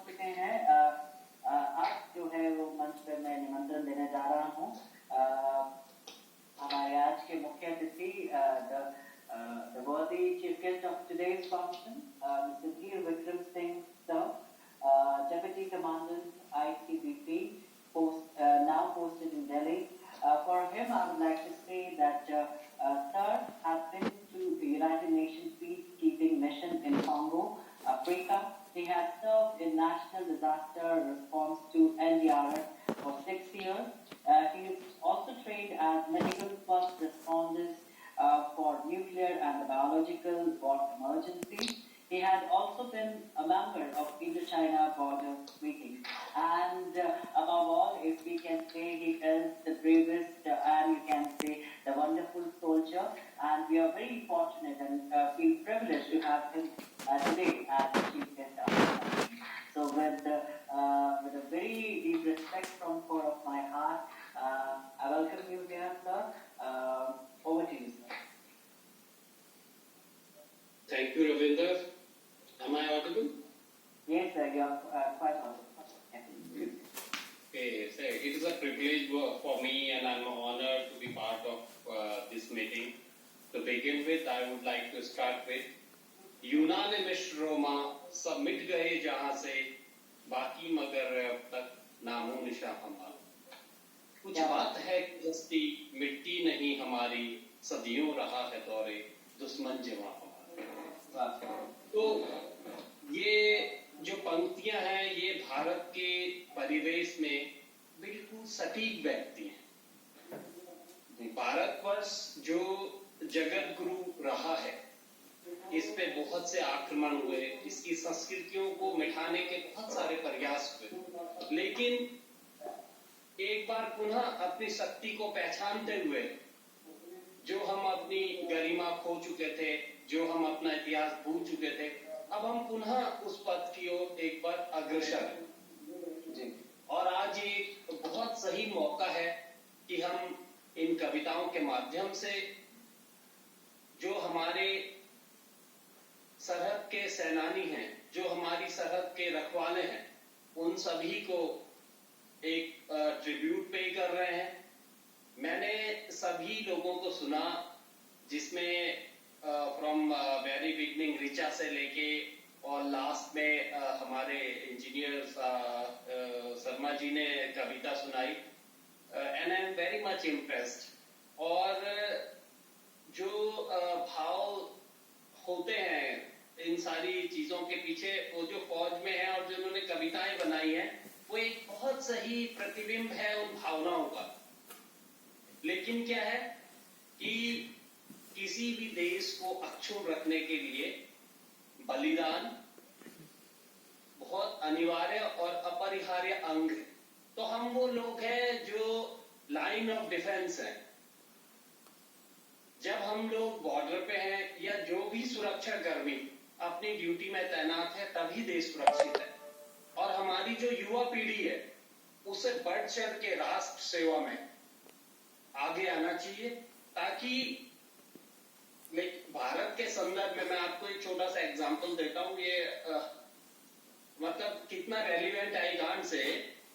पहुंच चुके हैं। आज जो है वो मंच पर मैं निमंत्रण देने जा रहा हूं हमारे आज के मुख्य अतिथि the worthy chief guest of today's function, Mr. Dheer Vikram Singh Sir, Deputy Commandant ITBP, now posted in Delhi. For him, I would like to say that Sir has been to the United Nations Peacekeeping Mission in Congo, Africa. He has served in National Disaster Response to NDRF for 6 years. He is also trained as medical first responders for nuclear and biological war emergencies. He had also been a member of Indo-China border meeting. And above all, if we can say, he is the bravest and you can say the wonderful soldier. And we are very fortunate and feel privileged to have him today as the chief guest of our country. So with a very deep respect from the core of my heart, I welcome you here, sir. Over to you, sir. Thank you, Ravinder. Am I audible? Yes, sir, you are quite audible. Okay, so it is a privilege for me and I'm honored to be part of this meeting. To begin with, I would like to start with unanimous Roma सब मिट गए जहां से बाकी मगर अब तक नामो निशा हमारा कुछ बात है कि हस्ती मिट्टी नहीं हमारी सदियों रहा है दौरे दुश्मन जमा हमारा। तो ये जो पंक्तियां हैं ये भारत के परिवेश में बिल्कुल सटीक बैठती हैं। भारतवर्ष जो जगत गुरु रहा है, इस पे बहुत से आक्रमण हुए, इसकी संस्कृतियों को मिटाने के बहुत सारे प्रयास हुए, लेकिन एक बार पुनः अपनी शक्ति को पहचानते हुए जो हम अपनी गरिमा खो चुके थे, जो हम अपना इतिहास भूल चुके थे, अब हम पुनः उस पथ की ओर एक बार अग्रसर हैं। और आज एक बहुत सही मौका है कि हम इन कविताओं के माध्यम से जो हमारे सरहद के सेनानी हैं, जो हमारी सरहद के रखवाले हैं, उन सभी को एक ट्रिब्यूट पे कर रहे हैं। मैंने सभी लोगों को सुना, जिसमें फ्रॉम वेरी बिगनिंग ऋचा से लेके और लास्ट में हमारे इंजीनियर शर्मा जी ने कविता सुनाई, and I am very much impressed. और जो भाव होते हैं इन सारी चीजों के पीछे, वो जो फौज में है और जो उन्होंने कविताएं बनाई हैं, वो एक बहुत सही प्रतिबिंब है उन भावनाओं का। लेकिन क्या है कि किसी भी देश को अक्षुण्ण रखने के लिए बलिदान बहुत अनिवार्य और अपरिहार्य अंग है। तो हम वो लोग हैं जो लाइन ऑफ डिफेंस है। जब हम लोग बॉर्डर पे हैं या जो भी सुरक्षा कर्मी अपनी ड्यूटी में तैनात है, तभी देश सुरक्षित है। और हमारी जो युवा पीढ़ी है, उसे बढ़ चढ़ के राष्ट्र सेवा में आगे आना चाहिए, ताकि भारत के संदर्भ में मैं आपको एक छोटा सा एग्जांपल देता हूं। ये मतलब कितना रेलिवेंट है कांट से,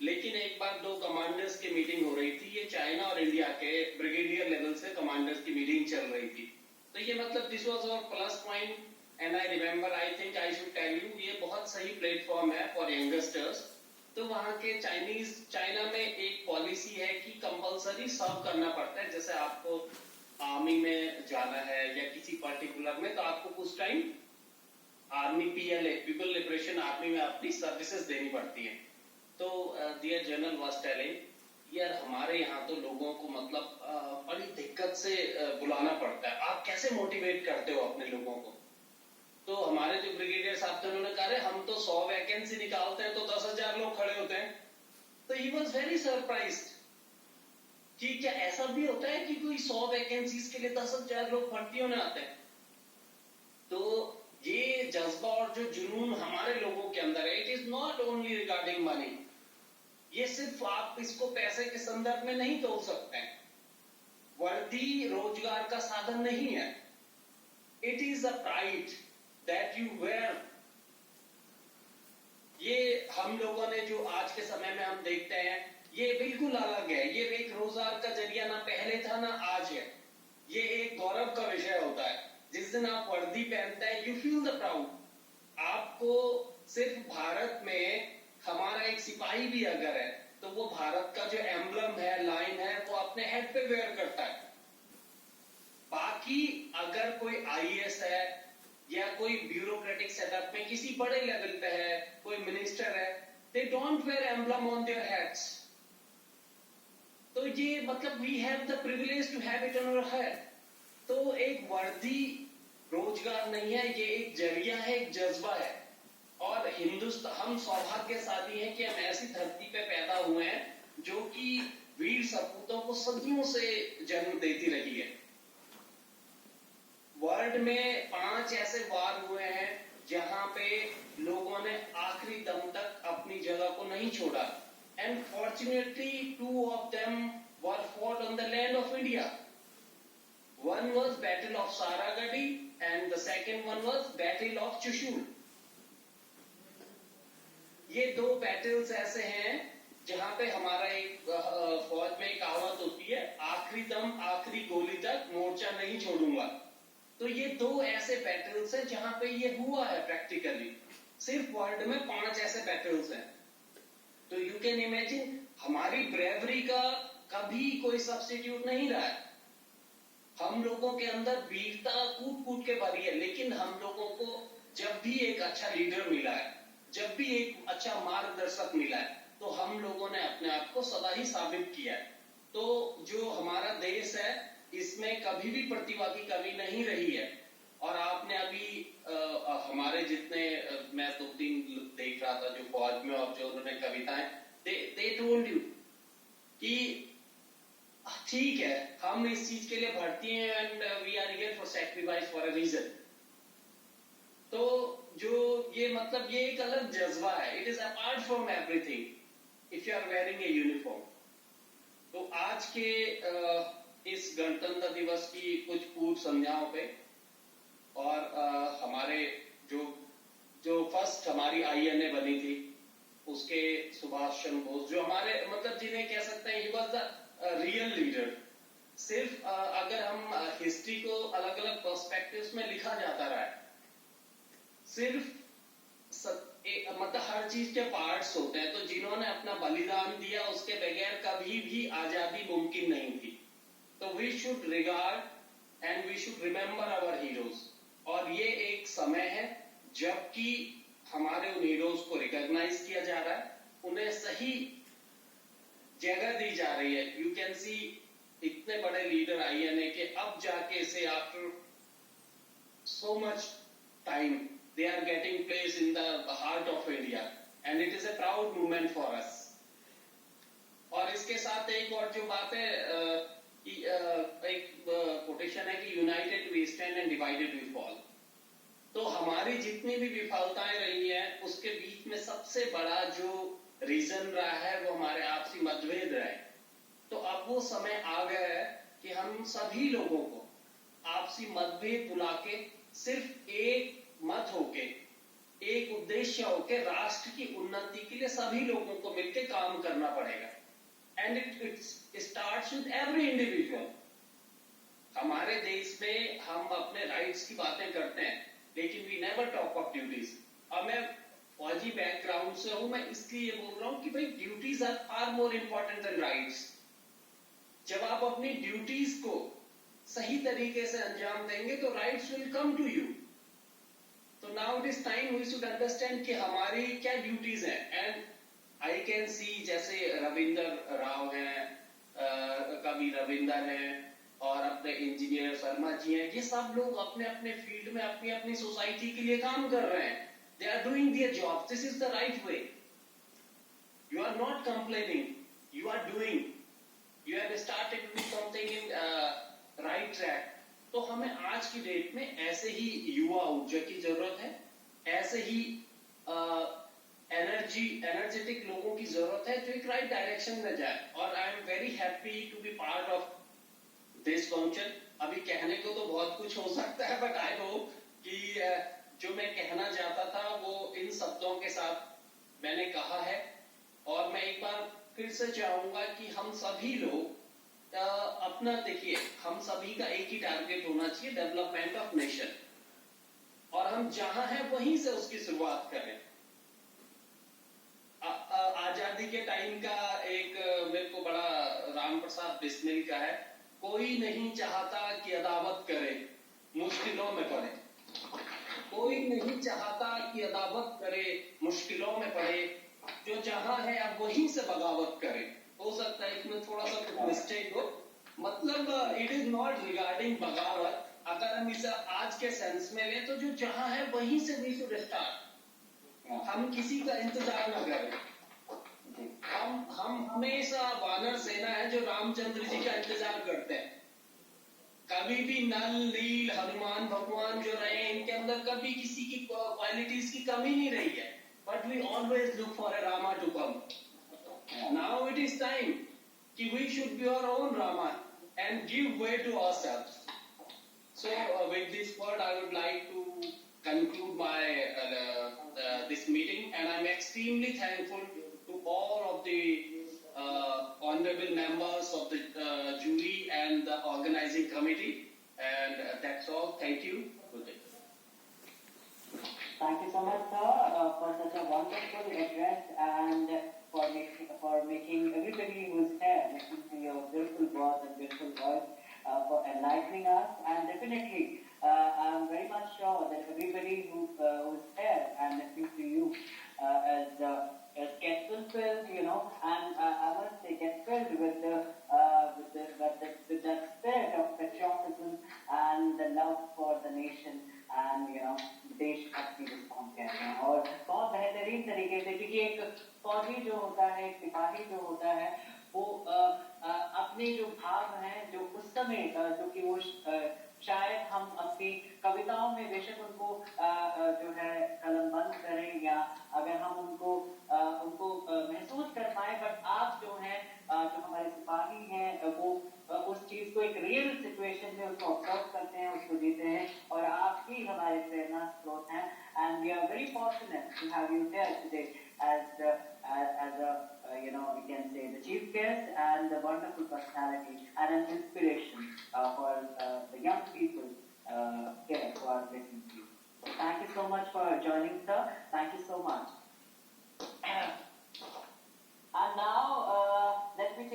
लेकिन एक बार दो कमांडर्स की मीटिंग हो रही थी। ये चाइना और इंडिया के ब्रिगेडियर लेवल से कमांडर्स की मीटिंग चल रही थी। तो ये मतलब this was our plus point and I remember, I think I should tell you, ये बहुत सही प्लेटफॉर्म है फॉर यंगस्टर्स। तो वहां के चाइना में एक पॉलिसी है कि कंपलसरी सर्व करना पड़ता है। जैसे आपको आर्मी में जाना है या किसी पर्टिकुलर में, तो आपको कुछ time army PLA, people liberation army में अपनी सर्विसेज देनी पड़ती है। तो डियर जनरल वाज टेलिंग, यार हमारे यहाँ तो लोगों को मतलब बड़ी दिक्कत से बुलाना पड़ता है। आप कैसे मोटिवेट करते हो अपने लोगों को? तो हमारे जो ब्रिगेडियर साहब थे, उन्होंने कहा हम तो 100 वैकेंसी निकालते हैं तो 10,000 लोग खड़े होते हैं। तो ही वॉज वेरी सरप्राइज्ड कि क्या ऐसा भी होता है कि कोई 100 वैकेंसीज के लिए 10,000 लोग भर्ती होने आते हैं। तो ये जज्बा और जो जुनून हमारे लोगों के अंदर है, it is not only regarding money. ये सिर्फ आप इसको पैसे के संदर्भ में नहीं तोल सकते हैं। वर्दी रोजगार का साधन नहीं है। It is a pride that you wear. ये हम लोगों ने जो आज के समय में हम देखते हैं ये बिल्कुल अलग है। ये एक रोजगार का जरिया ना पहले था ना आज है। ये एक गौरव का विषय होता है। जिस दिन आप वर्दी पहनते हैं यू फील द प्राउड। आपको सिर्फ भारत में हमारा एक सिपाही भी अगर है तो वो भारत का जो एम्बलम है, लाइन है, वो अपने हेड पे वेयर करता है। बाकी अगर कोई आईएएस है या कोई ब्यूरोक्रेटिक सेटअप में किसी बड़े लेवल पे है, कोई मिनिस्टर है, they don't wear emblem on their heads. तो ये मतलब we have the privilege to have it on our head. तो एक वर्दी रोजगार नहीं है, ये एक जरिया है, एक जज्बा है। और हिंदुस्तान, हम सौभाग्यशाली हैं कि हम ऐसी धरती पे पैदा हुए हैं जो कि वीर सपूतों को सदियों से जन्म देती रही है। वर्ल्ड में 5 ऐसे वार हुए हैं जहां पे लोगों ने आखिरी दम तक अपनी जगह को नहीं छोड़ा। And fortunately 2 of them were fought on the land of India. One was Battle of Saragadi and the second one was Battle of Chushul. ये 2 बैटल्स ऐसे हैं जहां पे हमारा एक फौज में एक कहावत होती है, आखिरी दम आखिरी गोली तक मोर्चा नहीं छोड़ूंगा। तो ये 2 ऐसे बैटल्स हैं जहां पे ये हुआ है प्रैक्टिकली। सिर्फ वर्ल्ड में 5 ऐसे बैटल्स हैं। तो यू कैन इमेजिन हमारी ब्रेवरी का कभी कोई सब्स्टिट्यूट नहीं रहा है। हम लोगों के अंदर वीरता कूट कूट के भरी है, लेकिन हम लोगों को जब भी एक अच्छा लीडर मिला है, जब भी एक अच्छा मार्गदर्शक मिला है, तो हम लोगों ने अपने आप को सदा ही साबित किया है। तो जो हमारा देश है इसमें कभी भी प्रतिभा की कमी नहीं रही है। और आपने अभी हमारे जितने मैं 2-3 देख रहा था जो फौज में और जो उन्होंने कविताएं दे टोल्ड यू कि ठीक है हम इस चीज के लिए भर्ती हैं and we are here for sacrifice for a reason. तो जो ये मतलब ये एक अलग जज्बा है। It is apart from everything if you are wearing a uniform. तो आज के इस गणतंत्र दिवस की कुछ पूर्व संध्याओं पे और हमारे जो फर्स्ट हमारी आईएनए बनी थी उसके सुभाष चंद्र बोस, जो हमारे मतलब जिन्हें कह सकते हैं he was the real leader. सिर्फ अगर हम हिस्ट्री को अलग अलग पर्सपेक्टिव्स में लिखा जाता रहा है, सिर्फ मतलब हर चीज के पार्ट्स होते हैं। तो जिन्होंने अपना बलिदान दिया उसके बगैर कभी भी आजादी मुमकिन नहीं थी। तो we should regard and we should remember our heroes. और ये एक समय है जबकि हमारे उन हीरोज को रिकॉग्नाइज किया जा रहा है, उन्हें सही जगह दी जा रही है। यू कैन सी इतने बड़े लीडर आईएनए के अब जाके से after so much time they are getting place in the heart of India and it is a proud moment for us. और इसके साथ एक और जो बात है कि एक कोटेशन है कि united we stand and divided we fall. तो हमारी जितनी भी विफलताएं रही हैं उसके बीच में सबसे बड़ा जो रीजन रहा है वो हमारे आपसी मतभेद रहे। तो अब वो समय आ गया है कि हम सभी लोगों को आपसी मतभेद भुला के सिर्फ एक मत होके, एक उद्देश्य होके राष्ट्र की उन्नति के लिए सभी लोगों को मिलकर काम करना पड़ेगा। And it starts with every individual. हमारे देश में हम अपने राइट्स की बातें करते हैं लेकिन we never talk of duties. अब मैं फौजी बैकग्राउंड से हूं, मैं इसलिए बोल रहा हूं कि भाई duties are far more important than rights. जब आप अपनी ड्यूटीज को सही तरीके से अंजाम देंगे तो rights will come to you. तो now it is time we should understand कि हमारी क्या ड्यूटीज हैं। एंड आई कैन सी जैसे रविंदर राव हैं, कवि रविंदर हैं और अपने इंजीनियर शर्मा जी हैं, ये सब लोग अपने अपने फील्ड में अपनी अपनी सोसाइटी के लिए काम कर रहे हैं। They are doing their job. This is the right way. You are not complaining, you are doing, you have started to do something in right track. तो हमें आज की डेट में ऐसे ही युवा ऊर्जा की जरूरत है, ऐसे ही एनर्जेटिक लोगों की जरूरत है जो एक राइट डायरेक्शन में जाए। और I am very happy to be part of this function. अभी कहने को तो बहुत कुछ हो सकता है बट आई होप कि जो मैं कहना चाहता था वो इन शब्दों के साथ मैंने कहा है, और मैं एक बार फिर से चाहूंगा कि हम सभी लोग अपना देखिए, हम सभी का एक ही टारगेट होना चाहिए, डेवलपमेंट ऑफ नेशन, और हम जहां हैं वहीं से उसकी शुरुआत करें। आजादी के टाइम का एक मेरे को बड़ा राम प्रसाद बिस्मिल का है, कोई नहीं चाहता कि अदावत करे, मुश्किलों में पड़े। कोई नहीं चाहता कि अदावत करे, मुश्किलों में पड़े। जो जहां है अब वहीं से बगावत करे। हो सकता है इसमें थोड़ा सा मिस्टेक हो, मतलब इट इज नॉट रिगार्डिंग बगावत। अगर हम इसे आज के सेंस में ले तो जो जहां है वहीं से वी शुड स्टार्ट। हम किसी का इंतजार न करें। हम हमेशा वानर सेना है जो रामचंद्र जी का इंतजार करते हैं। कभी भी नल नील हनुमान भगवान जो रहे, इनके अंदर कभी किसी की क्वालिटीज की कमी नहीं रही है, but we always look for a Rama to come. Now it is time कि we should be our own Rama and give way to ourselves. So with this word, I would like to conclude my this meeting, and I'm extremely thankful to all of the honorable members of the jury and the organizing committee. And that's all. Thank you. Good day. Thank you so much, sir, for such a wonderful address and for making everybody who's here listening to your beautiful words and beautiful words, for enlightening us. And definitely, I'm very much sure that everybody who's here and listening to you gets fulfilled, and I must say gets filled with that spirit of patriotism and the love for the nation and देशभक्ति जिसको हम कहते हैं। और बहुत बेहतरीन तरीके से, क्योंकि एक फौजी जो होता है, एक सिपाही जो होता है, वो अपने जो भाव हैं जो उस समय जो कि वो शायद हम अपनी कविताओं में बेशक उनको जो है कलमबंद करें या अगर हम उनको महसूस कर पाए, बट आप जो हैं जो हमारे सिपाही हैं वो उस चीज को एक रियल सिचुएशन में उसको ऑब्जर्व करते हैं, उसको जीते हैं, और आप ही हमारे प्रेरणा स्रोत हैं। And we are very fortunate to have you here today as a we can say the chief guest and the wonderful personality and an inspiration for the young people here who are listening to you. So thank you so much for joining, sir. Thank you so much. And now let me